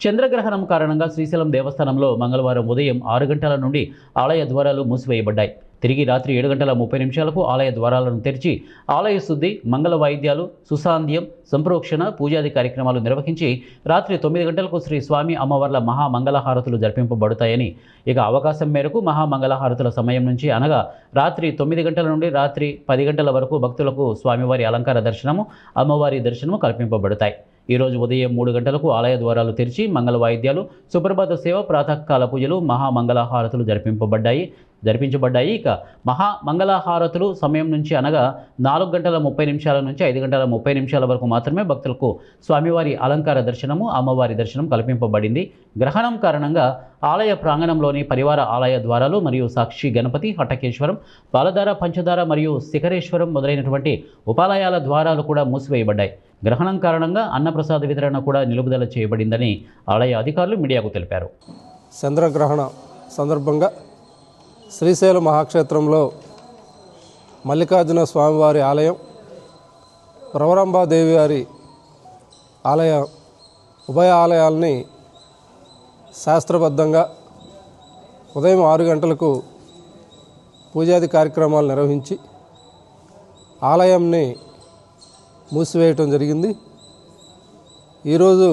చంద్రగ్రహణం కారణంగా శ్రీశైలం దేవస్థానంలో మంగళవారం ఉదయం 6 గంటల నుండి ఆలయ ద్వారాలు మూసివేయబడ్డాయి. తిరిగి రాత్రి 7:30 ఆలయ ద్వారాలను తెరిచి ఆలయ శుద్ధి, మంగళ వాయిద్యాలు, సుసాంధ్యం, సంప్రోక్షణ, పూజాది కార్యక్రమాలు నిర్వహించి రాత్రి 9 గంటలకు శ్రీ స్వామి అమ్మవార్ల మహామంగళహారతులు జరిపింపబడతాయని, ఇక అవకాశం మేరకు మహామంగళహారతుల సమయం నుంచి అనగా రాత్రి 9 గంటల నుండి రాత్రి 10 గంటల వరకు భక్తులకు స్వామివారి అలంకార దర్శనము, అమ్మవారి దర్శనము కల్పింపబడతాయి. ఈరోజు ఉదయం 3 గంటలకు ఆలయ ద్వారాలు తెరిచి మంగళ వాయిద్యాలు, సుప్రభాత సేవ, ప్రాతకాల పూజలు, మహామంగళహారతులు జరిపించబడ్డాయి. ఇక మహామంగళహారతులు సమయం నుంచి అనగా 4:30 నుంచి 5:30 వరకు మాత్రమే భక్తులకు స్వామివారి అలంకార దర్శనము, అమ్మవారి దర్శనం కల్పింపబడింది. గ్రహణం కారణంగా ఆలయ ప్రాంగణంలోని పరివార ఆలయ ద్వారాలు మరియు సాక్షి గణపతి, హటకేశ్వరం, పాలధార, పంచదార మరియు శిఖరేశ్వరం మొదలైనటువంటి ఉపాలయాల ద్వారాలు కూడా మూసివేయబడ్డాయి. గ్రహణం కారణంగా అన్నప్రసాద వితరణ కూడా నిలుపుదల చేయబడిందని ఆలయ అధికారులు మీడియాకు తెలిపారు. చంద్రగ్రహణ సందర్భంగా శ్రీశైల మహాక్షేత్రంలో మల్లికార్జున స్వామివారి ఆలయం, ప్రవరంబాదేవి వారి ఆలయం, ఉభయ ఆలయాల్ని శాస్త్రబద్ధంగా ఉదయం 6 గంటలకు పూజాది కార్యక్రమాలు నిర్వహించి ఆలయంని మూసివేయటం జరిగింది. ఈరోజు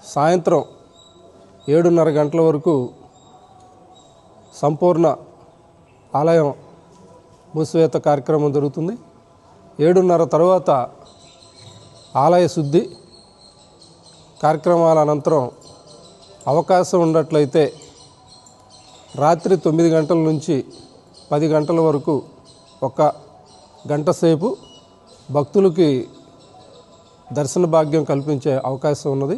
సాయంత్రం 7:30 గంటల వరకు సంపూర్ణ ఆలయం మూసివేత కార్యక్రమం జరుగుతుంది. 7:30 తర్వాత ఆలయ శుద్ధి కార్యక్రమాల అనంతరం అవకాశం ఉన్నట్లయితే రాత్రి 9 గంటల నుంచి 10 గంటల వరకు 1 గంట సేపు భక్తులకి దర్శన భాగ్యం కల్పించే అవకాశం ఉన్నది.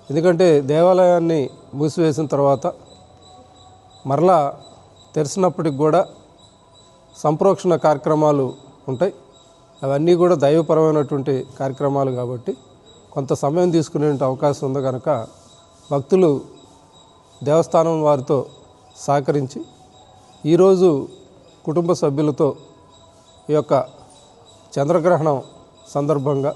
ఎందుకంటే దేవాలయాన్ని మూసివేసిన తర్వాత మరలా తెరిచినప్పటికి కూడా సంప్రోక్షణ కార్యక్రమాలు ఉంటాయి. అవన్నీ కూడా దైవపరమైనటువంటి కార్యక్రమాలు కాబట్టి కొంత సమయం తీసుకునే అవకాశం ఉంది కనుక భక్తులు దేవస్థానం వారితో సహకరించి ఈరోజు కుటుంబ సభ్యులతో ఈ యొక్క చంద్రగ్రహణం సందర్భంగా